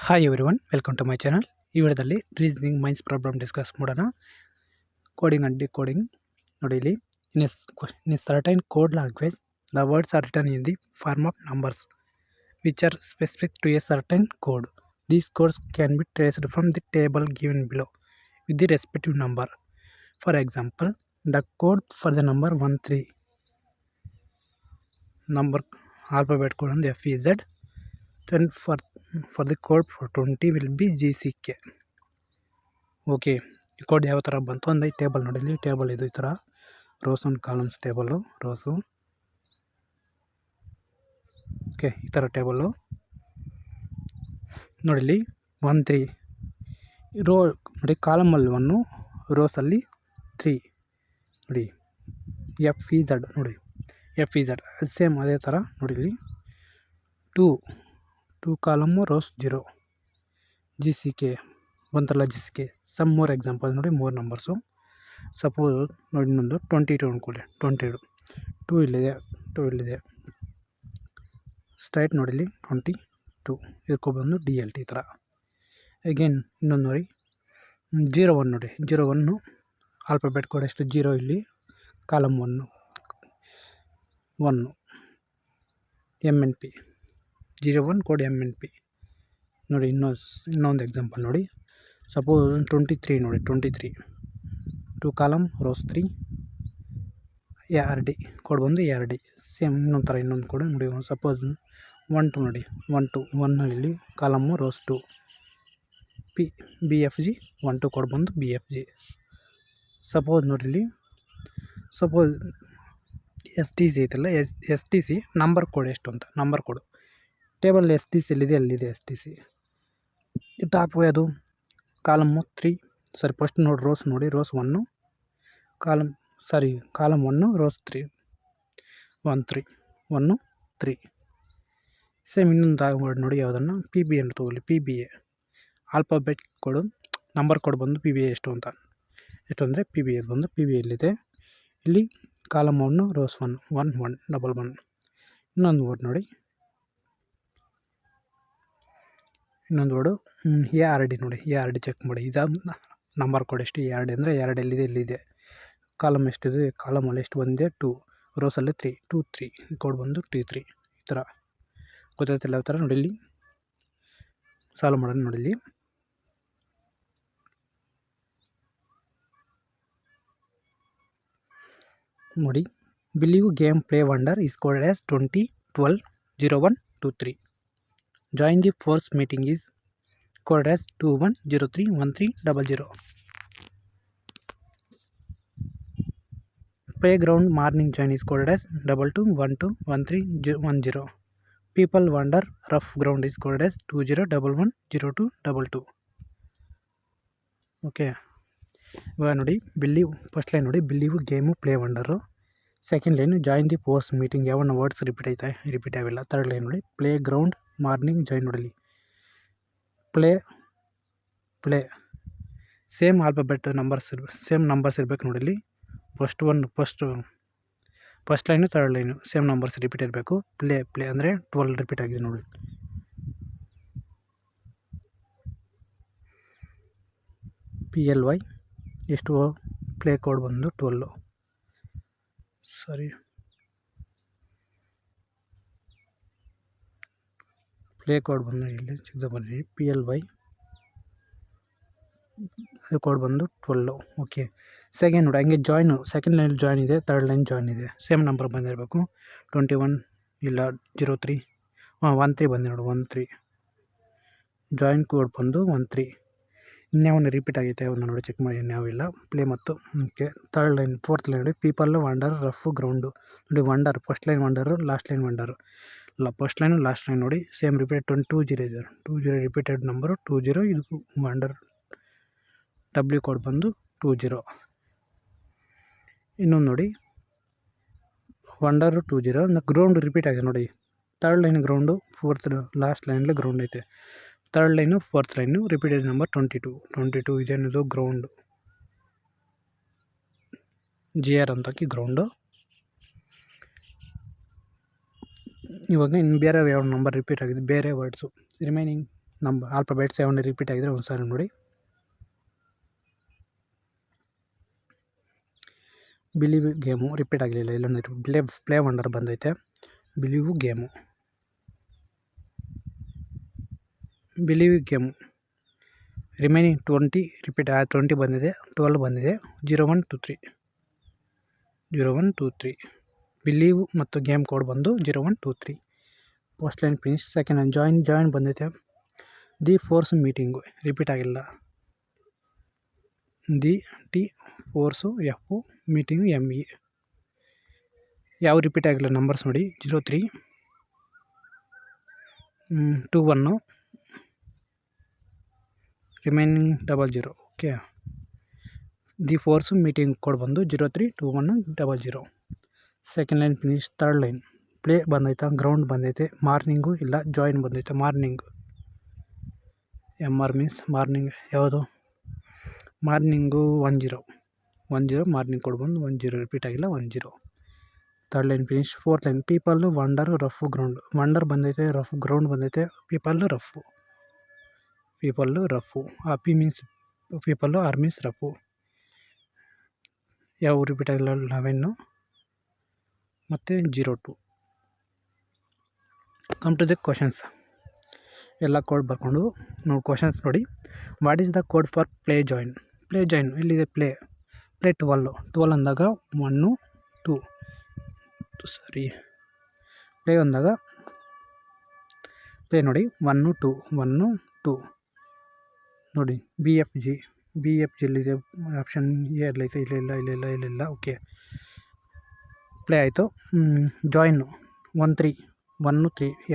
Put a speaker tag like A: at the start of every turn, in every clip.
A: Hi everyone, welcome to my channel. ಈ ವಿಡಿಯೋದಲ್ಲಿ reasoning mains problem discuss ಮಾಡೋಣ. Coding and decoding. ನೋಡಿ ಇಲ್ಲಿ, in a certain code language the words are written in the form of numbers which are specific to a certain code. These codes can be traced from the table given below with the respective number. For example, the code for the number 13, number alphabet code on the FEZ. Then for the code for 20 will be GCK. Okay, ಈ code ಯಾವ ಥರ ಬಂತು ಅಂದರೆ ಈ table ನೋಡಿ, ಇಲ್ಲಿ table ಇದು ಈ ಥರ rose and columns table, rose. Okay, ಈ ಥರ ಟೇಬಲ್ಲು ನೋಡಿ. ಇಲ್ಲಿ 1 3 ರೋ ನೋಡಿ, ಕಾಲಮಲ್ಲಿ 1, ರೋಸಲ್ಲಿ 3 ನೋಡಿ. FEZ ನೋಡಿ, FEZ ಸೇಮ್ ಅದೇ ಥರ ನೋಡಿ. ಇಲ್ಲಿ 2 ಕಾಲಮು, ರೋಸ್ 0, GCK ಬಂತಲ್ಲ GCK. ಸಮ್ ಮೋರ್ ಎಕ್ಸಾಂಪಲ್ ನೋಡಿ, 3 ನಂಬರ್ಸು. ಸಪೋಸ್ ನೋಡಿ, ಇನ್ನೊಂದು 22 ಅಂದ್ಕೊಳ್ಳಿ. 2 ಇಲ್ಲಿದೆ, 2 ಇಲ್ಲಿದೆ, ಸ್ಟ್ರೈಟ್ ನೋಡಿ ಇಲ್ಲಿ 22 ಇದಕ್ಕೊಬ್ಬಂದು DLT ಈ ಥರ. ಅಗೇನ್ ಇನ್ನೊಂದು ನೋಡಿ, 01 ನೋಡಿ, 01 ಆಲ್ಫಾಬೆಟ್ ಕೋಡ್ ಎಷ್ಟು, 0 ಇಲ್ಲಿ, ಕಾಲಮ್ 1 MNP 01 ಕೋಡ್ MNP ನೋಡಿ. ಇನ್ನೊಂದು ಎಕ್ಸಾಂಪಲ್ ನೋಡಿ, ಸಪೋಸ್ 23 ನೋಡಿ, 23 2 ಕಾಲಮ್, ರೋಸ್ 3, ARD ಕೋಡ್ ಬಂದು ARD ಸೇಮ್ ಇನ್ನೊಂದು ಥರ. ಇನ್ನೊಂದು ಕೋಡ್ ನೋಡಿ, ಸಪೋಸ್ 12 ನೋಡಿ, 1 ಇಲ್ಲಿ ಕಾಲಮ್ಮು, ರೋಸ್ 2, BFG 12 ಕೋಡ್ ಬಂದು BFG. ಸಪೋಸ್ ನೋಡಿ ಇಲ್ಲಿ, ಸಪೋಸ್ STC ಐತಲ್ಲ, STC ನಂಬರ್ ಕೋಡ್ ಎಷ್ಟು ಅಂತ, ನಂಬರ್ ಕೋಡು ಟೇಬಲ್ STC ಎಲ್ಲಿದೆ ಅಲ್ಲಿದೆ STC. ಟಾಪ್ ಅದು ಕಾಲಮ್ಮು 3, ಫಸ್ಟ್ ನೋಡಿ ರೋಸ್ ನೋಡಿ, ರೋಸ್ 1 ಕಾಲಮ್ 1, ರೋಸ್ 3 1 3 ಸೇಮ್. ಇನ್ನೊಂದು ವರ್ಡ್ ನೋಡಿ, ಯಾವುದನ್ನು PBA ಅಂತ ತೊಗೊಳ್ಳಿ. PBA ಆಲ್ಫಾಬೆಟ್ ಕೋಡು, ನಂಬರ್ ಕೋಡ್ ಬಂದು PBA ಎಷ್ಟು ಅಂದರೆ PBA ಬಂದು PBA ಎಲ್ಲಿದೆ, ಇಲ್ಲಿ ಕಾಲಮ್ 1, ರೋಸ್ 1 11. ಇನ್ನೊಂದು ವರ್ಡ್ ನೋಡಿ, ಇನ್ನೊಂದು ವರ್ಡು ARD ನೋಡಿ, ARD ಚೆಕ್ ಮಾಡಿ. ಇದು ನಂಬರ್ ಕೋಡ್ ಎಷ್ಟು, ARD ಅಂದರೆ ARD ಎಲ್ಲಿದೆ, ಇಲ್ಲಿದೆ. ಕಾಲಮ್ ಎಷ್ಟಿದೆ, ಕಾಲಮಲ್ಲಿ ಎಷ್ಟು ಬಂದಿದೆ 2, ರೋಸಲ್ಲಿ 3 2 3 ಕೋಡ್ ಬಂದು 2 3 ಈ ಥರ. ಗೊತ್ತಾಯ್ತಲ್ಲ ಯಾವ ಥರ ನೋಡಿ. ಇಲ್ಲಿ ಸಾಲ್ವ್ ಮಾಡೋಣ ನೋಡಿ. ಇಲ್ಲಿ ನೋಡಿ, believe game play wonder is coded as 20 12 01 23. Join the force meeting is coded as 21 03 13 00. Play ground morning join is coded as 22 12 13 10. People wonder rough ground is coded as 20 11 02 22. Okay, ಇವಾಗ ನೋಡಿ, ಬಿಲೀವ್ ಫಸ್ಟ್ ಲೈನ್ ನೋಡಿ, believe game play wonder. Second line join the force meeting, ಯಾವನ್ನ words repeat ಆಗಿಲ್ಲ. Third line ನೋಡಿ, play ground morning join ನೋಡಿ. Play same alphabet numbers ಇರಬೇಕು ನೋಡಿ. ಇಲ್ಲಿ first line third line same numbers repeat ಇರಬೇಕು. Play ಅಂದರೆ 12 ರಿಪೀಟ್ ಆಗಿದೆ ನೋಡಿ. PLY ಎಷ್ಟು, ಪ್ಲೇ ಕೋಡ್ ಬಂದು 12. ಪ್ಲೇ ಕೋಡ್ ಬಂದು ಇಲ್ಲಿ ಚಿಕ್ಕದ ಬನ್ನಿ, PLY ಕೋಡ್ ಬಂದು 12. ಓಕೆ, ಸೆಕೆಂಡ್ ನೋಡಿ, ಹಂಗೆ ಜಾಯ್ನು ಸೆಕೆಂಡ್ ಲೈನ್ ಜಾಯ್ನ್ ಇದೆ, ಥರ್ಡ್ ಲೈನ್ ಜಾಯ್ನ್ ಇದೆ, ಸೇಮ್ ನಂಬರ್ ಬಂದಿರಬೇಕು. 21 ಇಲ್ಲ 03 13 ಬಂದಿದೆ ನೋಡಿ, 13 ಜಾಯಿನ್ ಕೋಡ್ ಬಂದು 13. ಇನ್ಯಾವನ್ನ ರಿಪೀಟ್ ಆಗೈತೆ ಅವನ್ನ ನೋಡಿ ಚೆಕ್ ಮಾಡಿ, ಇನ್ಯಾವಿಲ್ಲ. ಪ್ಲೇ ಮತ್ತು okay. Third line fourth line ನೋಡಿ, ಪೀಪಲ್ ವಂಡರ್ ರಫ್ ಗ್ರೌಂಡು ನೋಡಿ. Wonder first line wonder, last line wonder ಇಲ್ಲ, ಫಸ್ಟ್ ಲೈನು ಲಾಸ್ಟ್ ಲೈನ್ ನೋಡಿ ಸೇಮ್ ರಿಪೀಟ್. 20 ಇದೆ, 20 ರಿಪೀಟೆಡ್ ನಂಬರು 20. ಇದು ವಂಡರ್ W ಕೋಡ್ ಬಂದು 20. ಇನ್ನೊಂದು ನೋಡಿ, ವಂಡರು 20 ಗ್ರೌಂಡ್ ರಿಪೀಟ್ ಆಗಿದೆ ನೋಡಿ. Third line ground, fourth last ಲೈನಲ್ಲಿ ಗ್ರೌಂಡ್ ಐತೆ. Third line fourth line repeated number 22 ಇದೇನಿದು ಗ್ರೌಂಡು, GR ಅಂತ ಹಾಕಿ ಗ್ರೌಂಡು. ಇವಾಗ ಇನ್ನು ಬೇರೆ ಯಾವ ನಂಬರ್ ರಿಪೀಟ್ ಆಗಿದೆ, ಬೇರೆ ವರ್ಡ್ಸು ರಿಮೈನಿಂಗ್ ಆಲ್ಫಾಬೆಟ್ 7 ರಿಪೀಟ್ ಆಗಿದ್ರೆ ಒಂದು ಸಾರಿ ನೋಡಿ. ಬಿಲೀವ್ ಗೇಮು ರಿಪೀಟ್ ಆಗಲಿಲ್ಲ, ಇಲ್ಲ ಪ್ಲೇ ವಂಡರ್ ಬಂದೈತೆ. ಬಿಲೀವ್ ಗೇಮು ರಿಮೈನಿಂಗ್ 20 ರಿಪೀಟ್ 20 ಬಂದಿದೆ, 12 ಬಂದಿದೆ. 01 2 3 ಬಿಲೀವ್ ಮತ್ತು ಗೇಮ್ ಕೋಡ್ ಬಂದು 01 2 3. First line finish. Second line join ಬಂದೈತೆ. ದಿ ಫೋರ್ಸ್ ಮೀಟಿಂಗು ರಿಪೀಟ್ ಆಗಿಲ್ಲ. The T force F meeting ME. ಯಾವ ರಿಪೀಟ್ ಆಗಿಲ್ಲ ನಂಬರ್ಸ್ ನೋಡಿ. 03 21 remaining 00. Okay. The force meeting code ಬಂದು 03 21 00. Second line finish. Third line play ಬಂದೈತೆ, ground ಬಂದೈತೆ, morning ಇಲ್ಲ join ಬಂದೈತೆ. ಮಾರ್ನಿಂಗ್ MR ಮೀನ್ಸ್ ಮಾರ್ನಿಂಗ್ ಯಾವುದು? ಮಾರ್ನಿಂಗು 10 ಮಾರ್ನಿಂಗ್ ಕೋಡ್ ಬಂದು 10 ರಿಪೀಟ್ ಆಗಿಲ್ಲ 10. Third line finish. Fourth line people wonder rough ground. Wonder ಬಂದೈತೆ, rough ground ಬಂದೈತೆ, people rough. P means people, R means rough. ಯಾವ repeat ಆಗಿಲ್ಲ? 11 ಮತ್ತು 02. Come to the questions. ಎಲ್ಲ code ಬರ್ಕೊಂಡು ನೋಡಿ. ಕ್ವಶನ್ಸ್ ನೋಡಿ. What is the code for play join? ಇಲ್ಲಿದೆ ಪ್ಲೇ 12 ಅಂದಾಗ 1 2 ಪ್ಲೇ ಅಂದಾಗ ಪ್ಲೇ ನೋಡಿ 1 2 ನೋಡಿ. BFG ಇಲ್ಲಿದೆ, ಆಪ್ಷನ್ ಎ ಇಲ್ಲೈತೆ, ಇಲ್ಲ. ಓಕೆ, ಪ್ಲೇ ಆಯಿತು. ಜಾಯಿನ್ 1 3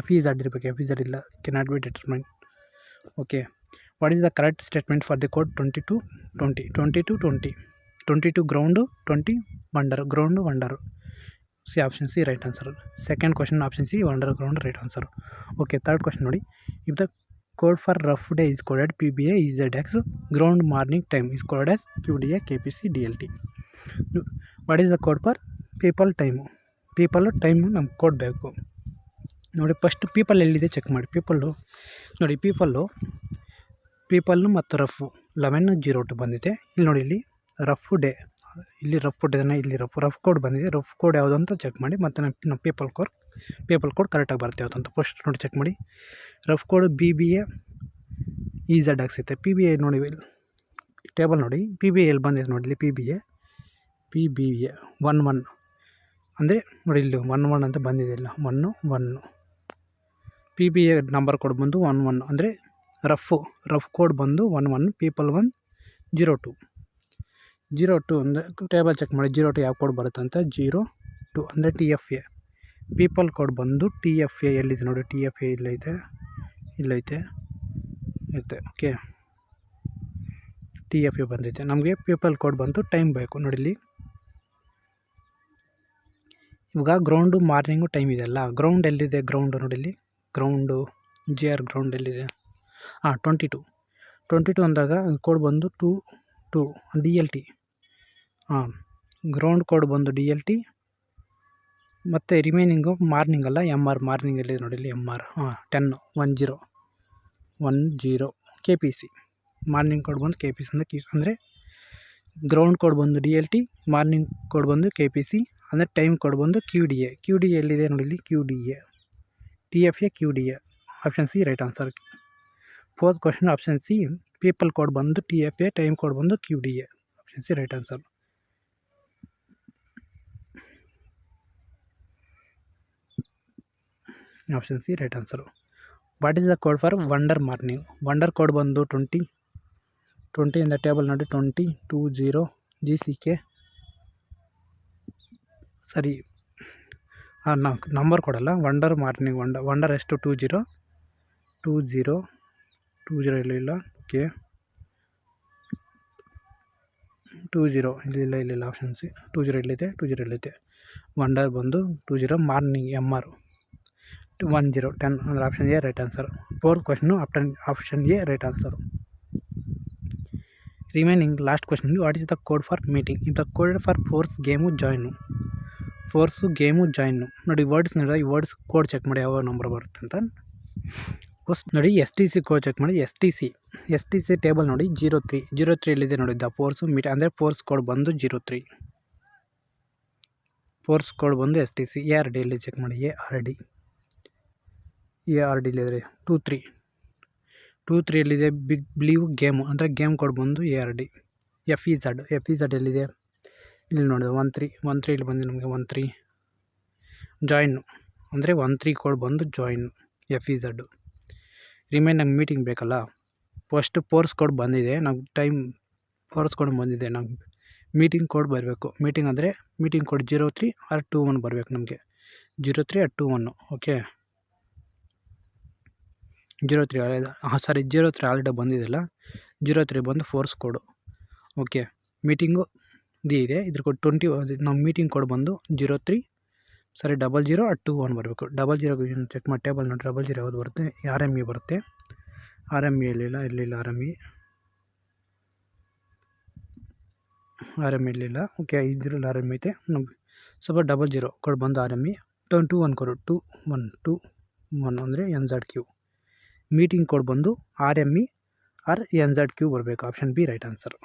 A: FEZ ಇರಬೇಕು, FEZ ಇಲ್ಲ, cannot be determine. Okay. What is the correct statement for the code 22 ground, 20 wonder. Option C right answer. Second question option C wonder ground right answer. Okay. Third question ನೋಡಿ. If the code for rough day is coded PBA EZX, ground morning time is coded as QDA KPC DLT. What is the code for people time ನಮ್ಗೆ code ಬೇಕು ನೋಡಿ. First people ಎಲ್ಲಿದೆ check ಮಾಡಿ. ನೋಡಿ, people ಮತ್ತು ರಫು 11:02 ಬಂದಿದೆ. ಇಲ್ಲಿ ನೋಡಿ, ಇಲ್ಲಿ ರಫ್ ಡೇ, ಇಲ್ಲಿ ರಫ್ ಕೋಡ್ ಬಂದಿದೆ. ರಫ್ ಕೋಡ್ ಯಾವುದು ಅಂತ ಚೆಕ್ ಮಾಡಿ. ಮತ್ತು ನಮ್ಮ ಪೀಪಲ್ ಕೋಡ್ ಕರೆಕ್ಟಾಗಿ ಬರುತ್ತೆ ಯಾವುದು ಅಂತ ಫಸ್ಟ್ ನೋಡಿ ಚೆಕ್ ಮಾಡಿ. ರಫ್ ಕೋಡ್ BBA EZX ಐತೆ. PBA ನೋಡಿ, ಟೇಬಲ್ ನೋಡಿ. PBA ಎಲ್ಲಿ ಬಂದಿದೆ ನೋಡಿ, ಇಲ್ಲಿ PBA 11 ಅಂದರೆ ನೋಡಿ, ಇಲ್ಲಿ 11 ಅಂತ ಬಂದಿದೆ. ಇಲ್ಲ 1 PBA ನಂಬರ್ ಕೋಡ್ ಬಂದು 11 ಅಂದರೆ ರಫ್ ಕೋಡ್ ಬಂದು 11, ಪೀಪಲ್ 1 02 ಅಂದರೆ ಟೇಬಲ್ ಚೆಕ್ ಮಾಡಿ. 02 ಯಾವ ಕೋಡ್ ಬರುತ್ತೆ ಅಂತ. 02 ಅಂದರೆ TFA. ಪೀಪಲ್ ಕೋಡ್ ಬಂದು TFA ಎಲ್ಲಿದೆ ನೋಡಿ. TFA ಇಲ್ಲೈತೆ. ಓಕೆ, TFA ಬಂದೈತೆ. ನಮಗೆ ಪೀಪಲ್ ಕೋಡ್ ಬಂದು ಟೈಮ್ ಬೇಕು ನೋಡಿ. ಇಲ್ಲಿ ಇವಾಗ ಗ್ರೌಂಡು ಮಾರ್ನಿಂಗು ಟೈಮ್ ಇದೆಯಲ್ಲ. ಗ್ರೌಂಡ್ ಎಲ್ಲಿದೆ? ಗ್ರೌಂಡು ನೋಡಿ, ಇಲ್ಲಿ ಗ್ರೌಂಡು ಗ್ರೌಂಡ್ ಎಲ್ಲಿದೆ? 22 ಅಂದಾಗ ಕೋಡ್ ಬಂದು 2 DLT. ಗ್ರೌಂಡ್ ಕೋಡ್ ಬಂದು DLT ಮತ್ತು ರಿಮೈನಿಂಗು ಮಾರ್ನಿಂಗ್ ಅಲ್ಲ, MR. ಮಾರ್ನಿಂಗ್ ಎಲ್ಲಿದೆ ನೋಡಿ, ಇಲ್ಲಿ MR 10 KPC. ಮಾರ್ನಿಂಗ್ ಕೋಡ್ ಬಂದು KPC ಅಂದರೆ ಗ್ರೌಂಡ್ ಕೋಡ್ ಬಂದು DLT, ಮಾರ್ನಿಂಗ್ ಕೋಡ್ ಬಂದು KPC ಅಂದರೆ ಟೈಮ್ ಕೋಡ್ ಬಂದು QDA. ಎಲ್ಲಿದೆ ನೋಡಿ, ಇಲ್ಲಿ QDA. TFA QDA. Option C right answer. Fourth question option C. People code ಬಂದು TFA, ಟೈಮ್ ಕೋಡ್ ಬಂದು QDA. Option C right answer. Option C right answer. What is the code for wonder morning? Wonder code ಬಂದು 20 ಇಂದ table ನೋಡಿ. 20 20 GCK ಸರಿ, number ಕೊಡಲ್ಲ. Wonder morning wonder ಎಷ್ಟು? 20 ಇಲ್ಲ. Okay, 20 ಇಲ್ಲ. Option C 20 ಇಲ್ಲೈತೆ. ವಂಡರ್ ಬಂದು 20, ಮಾರ್ನಿಂಗ್ MR 10 ಅಂದರೆ option A right answer. Fourth question option A right answer. Remaining last question. What is the code for meeting? If the code for force game join ನೋಡಿ. Words ನೋಡಿ, ಈ words code check ಮಾಡಿ ಯಾವ number ಬರುತ್ತೆ ಅಂತ. First ನೋಡಿ S T C code check ಮಾಡಿ. S T C table ನೋಡಿ 03 ಎಲ್ಲಿದೆ ನೋಡಿ ದ ಫೋರ್ಸು ಅಂದರೆ ಫೋರ್ಸ್ ಕೋಡ್ ಬಂದು 03 ಫೋರ್ಸ್ ಕೋಡ್ ಬಂದು S T C. A R D ಎಲ್ಲಿ ಚೆಕ್ ಮಾಡಿ. ಎ ಆರ್ ಡಿಲಿದೆ 23 ಎಲ್ಲಿದೆ ಬಿಗ್ ಬ್ಲೀವ್ ಗೇಮು ಅಂದರೆ ಗೇಮ್ ಕೋಡ್ ಬಂದು A R D. F E Z ಎಲ್ಲಿದೆ ಇಲ್ಲಿ ನೋಡಿ 13 ಇಲ್ಲಿ ಬಂದು ನಮಗೆ 13 ಜಾಯಿನ್ ಅಂದರೆ 13 ಕೋಡ್ ಬಂದು join F E Z. Remain ನಂಗೆ ಮೀಟಿಂಗ್ ಬೇಕಲ್ಲ, ಫಸ್ಟು ಫೋರ್ಸ್ ಕೋಡ್ ಬಂದಿದೆ ನಂಗೆ ಫೋರ್ಸ್ ಕೋಡ್ ಬಂದಿದೆ ನಂಗೆ ಮೀಟಿಂಗ್ ಕೋಡ್ ಬರಬೇಕು. ಮೀಟಿಂಗ್ ಅಂದರೆ ಮೀಟಿಂಗ್ ಕೋಡ್ 03 or 21 ಬರಬೇಕು ನಮಗೆ. 03 or 21 ಓಕೆ. 03 ಆಲ್ರೆಡಿ ಬಂದಿದೆಯಲ್ಲ, 03 ಬಂದು ಫೋರ್ಸ್ ಕೋಡು ಓಕೆ. ಮೀಟಿಂಗು ಇದೆ ಇದ್ರ ಕೋಡ್ 20 ನಮ್ಮ ಮೀಟಿಂಗ್ ಕೋಡ್ ಬಂದು 00 or 21 ಬರಬೇಕು. 00 ಚೆಕ್ ಮಾಡಿ ಟೇಬಲ್ ನೋಡಿ 00 ಯಾವುದು ಬರುತ್ತೆ. ಆರ್ ಎಮ್ ಇ ಬರುತ್ತೆ. ಆರ್ ಎಮ್ ಇ ಇರಲಿಲ್ಲ ಓಕೆ. ಇದ್ರಲ್ಲಿ ಆರ್ ಎಮ್ ಐತೆ ನಮಗೆ ಸ್ವಲ್ಪ 00 ಕೋಡ್ ಬಂದು ಆರ್ ಎಮ್ ಇ 21 ಕೋಡು 21 ಅಂದರೆ N Z Q. Meeting code ಬಂದು R M E R N Z Q ಬರಬೇಕು. Option B right answer.